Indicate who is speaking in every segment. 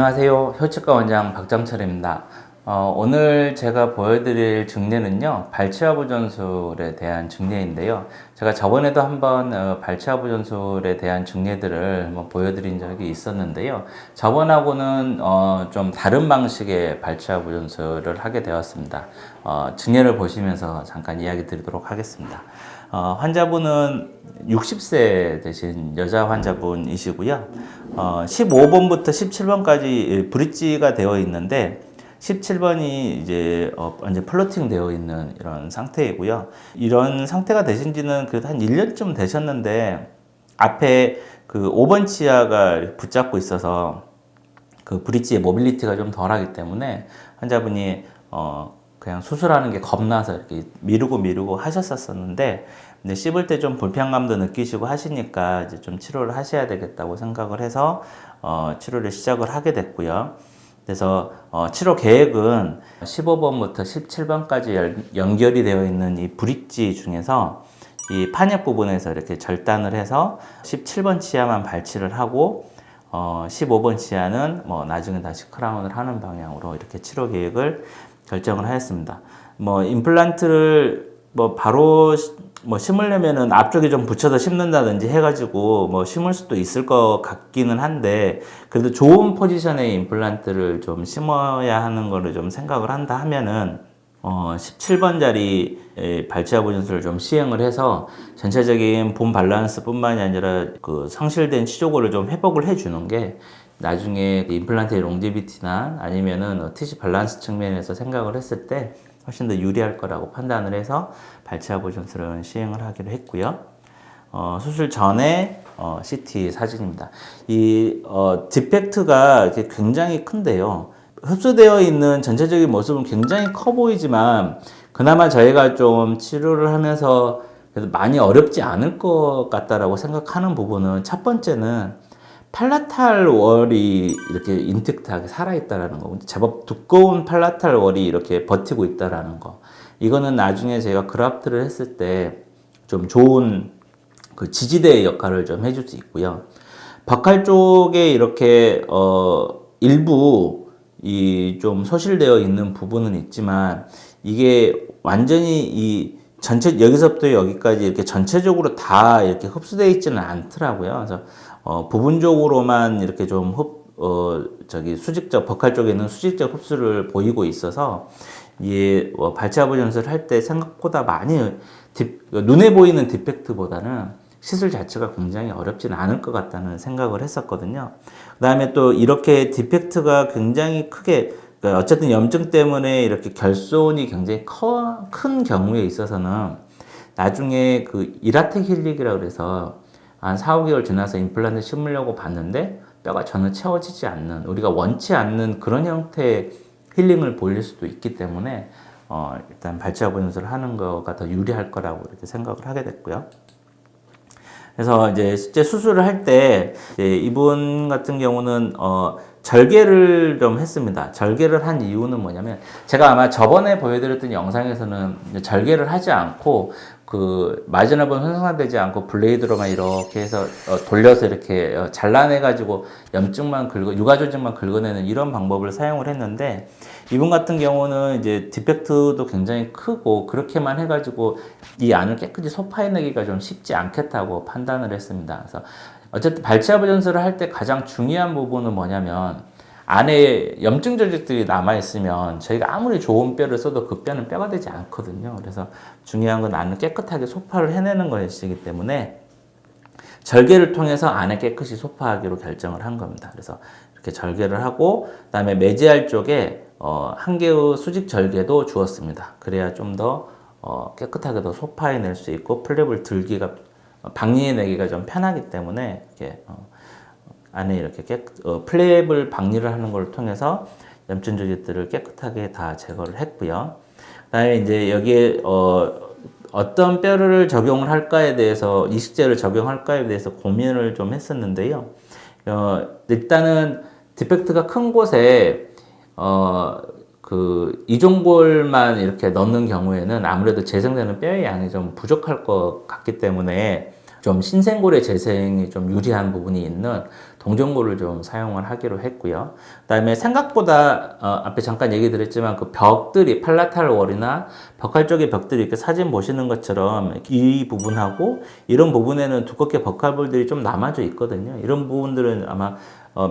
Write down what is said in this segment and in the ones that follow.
Speaker 1: 안녕하세요. 혈치과 원장 박정철입니다. 오늘 제가 보여드릴 증례는요, 발치화부 전술에 대한 증례인데요. 제가 저번에도 한번 발치화부 전술에 대한 증례들을 한번 보여드린 적이 있었는데요. 저번하고는 좀 다른 방식의 발치화부 전술을 하게 되었습니다. 증례를 보시면서 잠깐 이야기 드리도록 하겠습니다. 환자분은 60세 되신 여자 환자분이시고요. 15번부터 17번까지 브릿지가 되어 있는데 17번이 이제 완전 플로팅 되어 있는 이런 상태이고요. 이런 상태가 되신 지는 그래도 한 1년쯤 되셨는데 앞에 그 5번 치아가 붙잡고 있어서 그 브릿지의 모빌리티가 좀 덜하기 때문에 환자분이 그냥 수술하는 게 겁나서 이렇게 미루고 하셨었는데, 근데 씹을 때 좀 불편감도 느끼시고 하시니까 이제 좀 치료를 하셔야 되겠다고 생각을 해서 치료를 시작을 하게 됐고요. 그래서 치료 계획은 15번부터 17번까지 연결이 되어 있는 이 브릿지 중에서 이 판역 부분에서 이렇게 절단을 해서 17번 치아만 발치를 하고 15번 치아는 뭐 나중에 다시 크라운을 하는 방향으로 이렇게 치료 계획을 결정을 하였습니다. 임플란트를 바로 심으려면은 앞쪽에 좀 붙여서 심는다든지 해가지고 심을 수도 있을 것 같기는 한데, 그래도 좋은 포지션의 임플란트를 좀 심어야 하는 거를 좀 생각을 한다 하면은 17번짜리 발치화부 전술을 좀 시행을 해서 전체적인 본 밸런스 뿐만이 아니라 그 상실된 치조골을 좀 회복을 해주는 게 나중에 임플란트의 롱지비티나 아니면은 티슈 밸런스 측면에서 생각을 했을 때 훨씬 더 유리할 거라고 판단을 해서 발치화부 전술은 시행을 하기로 했고요. 수술 전에 CT 사진입니다. 이 디펙트가 굉장히 큰데요. 흡수되어 있는 전체적인 모습은 굉장히 커 보이지만 그나마 저희가 좀 치료를 하면서 그래도 많이 어렵지 않을 것 같다라고 생각하는 부분은, 첫 번째는 팔라탈 월이 이렇게 인택트하게 살아있다라는 거, 제법 두꺼운 팔라탈 월이 이렇게 버티고 있다라는 거, 이거는 나중에 제가 그라프트를 했을 때 좀 좋은 그 지지대의 역할을 좀 해줄 수 있고요. 박칼 쪽에 이렇게 일부 이 좀 소실되어 있는 부분은 있지만 이게 완전히 이 전체 여기서부터 여기까지 이렇게 전체적으로 다 이렇게 흡수되어 있지는 않더라고요. 그래서 부분적으로만 이렇게 좀 수직적 버칼 쪽에는 수직적 흡수를 보이고 있어서 이게 발치화부 전술을 할 때 생각보다 많이 눈에 보이는 디펙트보다는 시술 자체가 굉장히 어렵지는 않을 것 같다는 생각을 했었거든요. 그 다음에 또 이렇게 디펙트가 굉장히 크게, 어쨌든 염증 때문에 이렇게 결손이 굉장히 큰 경우에 있어서는 나중에 그 이라텍 힐링이라고 그래서 한 4, 5개월 지나서 임플란트 심으려고 봤는데 뼈가 전혀 채워지지 않는, 우리가 원치 않는 그런 형태의 힐링을 보일 수도 있기 때문에 일단 발치화부 전술을 하는 거가 더 유리할 거라고 이렇게 생각을 하게 됐고요. 그래서 이제 실제 수술을 할 때 이분 같은 경우는 절개를 좀 했습니다. 절개를 한 이유는 뭐냐면, 제가 아마 저번에 보여드렸던 영상에서는 절개를 하지 않고 그 마지노본 손상되지 않고 블레이드로만 이렇게 해서 돌려서 이렇게 잘라내가지고 염증만 유가 조직만 긁어내는 이런 방법을 사용을 했는데, 이분 같은 경우는 이제 디펙트도 굉장히 크고 그렇게만 해가지고 이 안을 깨끗이 소파해내기가 좀 쉽지 않겠다고 판단을 했습니다. 그래서 어쨌든 발치화부 전술을 할 때 가장 중요한 부분은 뭐냐면, 안에 염증 조직들이 남아있으면 저희가 아무리 좋은 뼈를 써도 그 뼈는 뼈가 되지 않거든요. 그래서 중요한 건 안을 깨끗하게 소파를 해내는 것이기 때문에 절개를 통해서 안에 깨끗이 소파하기로 결정을 한 겁니다. 그래서 이렇게 절개를 하고, 그다음에 매지알 쪽에 한 개의 수직 절개도 주었습니다. 그래야 좀 더 깨끗하게 더 소파해낼 수 있고 플랩을 들기가, 박리해내기가 좀 편하기 때문에 이렇게 안에 이렇게 플랩을 박리를 하는 걸 통해서 염증 조직들을 깨끗하게 다 제거를 했고요. 그다음에 이제 여기에 어떤 뼈를 적용을 할까에 대해서, 이식제를 적용할까에 대해서 고민을 좀 했었는데요. 일단은 디펙트가 큰 곳에 그 이종골만 이렇게 넣는 경우에는 아무래도 재생되는 뼈의 양이 좀 부족할 것 같기 때문에 좀 신생골의 재생이 좀 유리한 부분이 있는 동전골을 좀 사용을 하기로 했고요. 그다음에 생각보다 앞에 잠깐 얘기 드렸지만 그 벽들이 팔라탈 월이나 벽할 쪽의 벽들이 이렇게 사진 보시는 것처럼 이 부분하고 이런 부분에는 두껍게 벽화볼들이 좀 남아져 있거든요. 이런 부분들은 아마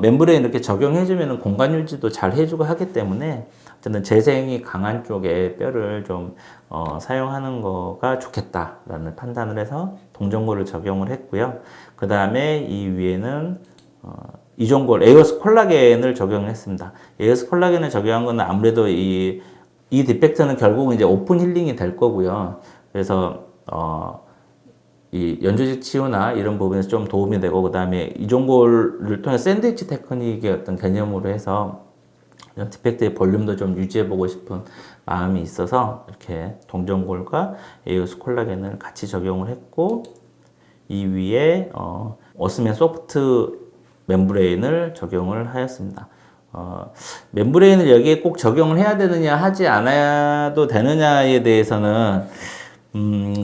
Speaker 1: 멤브레인 이렇게 적용해주면 공간 유지도 잘 해주고 하기 때문에 저는 재생이 강한 쪽에 뼈를 좀 사용하는 거가 좋겠다라는 판단을 해서 동전골을 적용을 했고요. 그 다음에 이 위에는 이종골 에어스 콜라겐을 적용했습니다. 에어스 콜라겐을 적용한 건 아무래도 이 디펙트는 결국은 이제 오픈 힐링이 될 거고요. 그래서 이 연조직 치유나 이런 부분에서 좀 도움이 되고, 그 다음에 이종골을 통해 샌드위치 테크닉의 어떤 개념으로 해서 디펙트의 볼륨도 좀 유지해보고 싶은 마음이 있어서 이렇게 동전골과 에어스 콜라겐을 같이 적용을 했고, 이 위에 어스맨 소프트 멤브레인을 적용을 하였습니다. 멤브레인을 여기에 꼭 적용을 해야 되느냐 하지 않아도 되느냐에 대해서는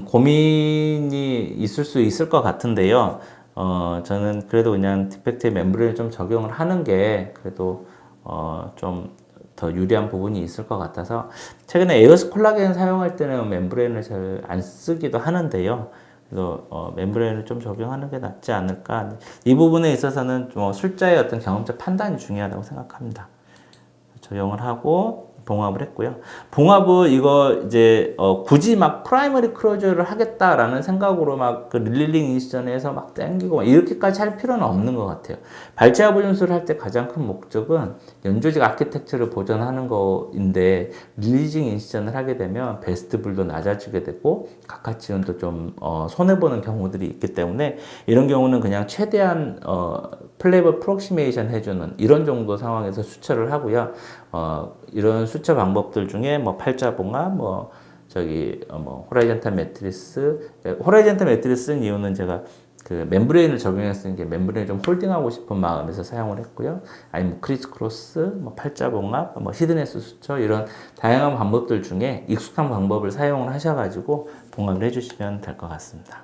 Speaker 1: 고민이 있을 수 있을 것 같은데요. 저는 그래도 그냥 디펙트의 멤브레인을 좀 적용을 하는 게 그래도 좀 더 유리한 부분이 있을 것 같아서 최근에 에어스 콜라겐 사용할 때는 멤브레인을 잘 안 쓰기도 하는데요. 그래서 멤브레인을 좀 적용하는 게 낫지 않을까. 이 부분에 있어서는 좀 술자의 어떤 경험적 판단이 중요하다고 생각합니다. 적용을 하고 봉합을 했고요. 봉합은 이거 이제 굳이 막 프라이머리 클로저를 하겠다라는 생각으로 막 그 릴링 인시전에서 막 당기고 이렇게까지 할 필요는 없는 것 같아요. 발치아 보존술을 할 때 가장 큰 목적은 연조직 아키텍처를 보존하는 거인데 릴리징 인시전을 하게 되면 베스트블도 낮아지게 되고 각하치온도 좀 손해보는 경우들이 있기 때문에 이런 경우는 그냥 최대한 플레이버 프록시메이션 해주는 이런 정도 상황에서 수처를 하고요. 이런 수처 방법들 중에 뭐 팔자봉합, 호라이젠탈 매트리스, 호라이젠탈 매트리스 쓴 이유는 제가 그 멤브레인을 적용했으니 게 멤브레인을 좀 홀딩하고 싶은 마음에서 사용을 했고요. 아니면 크리스 크로스, 팔자봉합, 히드네스 수처 이런 다양한 방법들 중에 익숙한 방법을 사용을 하셔가지고 봉합을 해주시면 될 것 같습니다.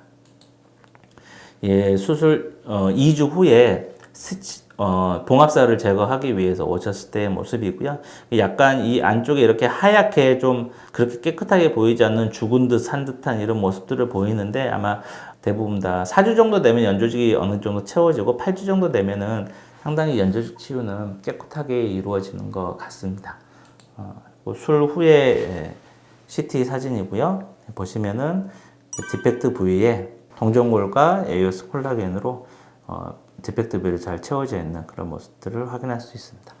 Speaker 1: 예, 수술 2주 후에 봉합살을 제거하기 위해서 오셨을 때의 모습이고요. 약간 이 안쪽에 이렇게 하얗게 좀 그렇게 깨끗하게 보이지 않는 죽은 듯 산 듯한 이런 모습들을 보이는데 아마 대부분 다 4주 정도 되면 연조직이 어느 정도 채워지고 8주 정도 되면은 상당히 연조직 치유는 깨끗하게 이루어지는 것 같습니다. 술 후에 CT 사진이고요. 보시면은 디펙트 부위에 동전골과 에이오스 콜라겐으로 디펙트 부위를 잘 채워져 있는 그런 모습들을 확인할 수 있습니다.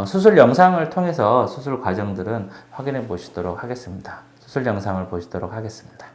Speaker 1: 수술 영상을 통해서 수술 과정들은 확인해 보시도록 하겠습니다. 수술 영상을 보시도록 하겠습니다.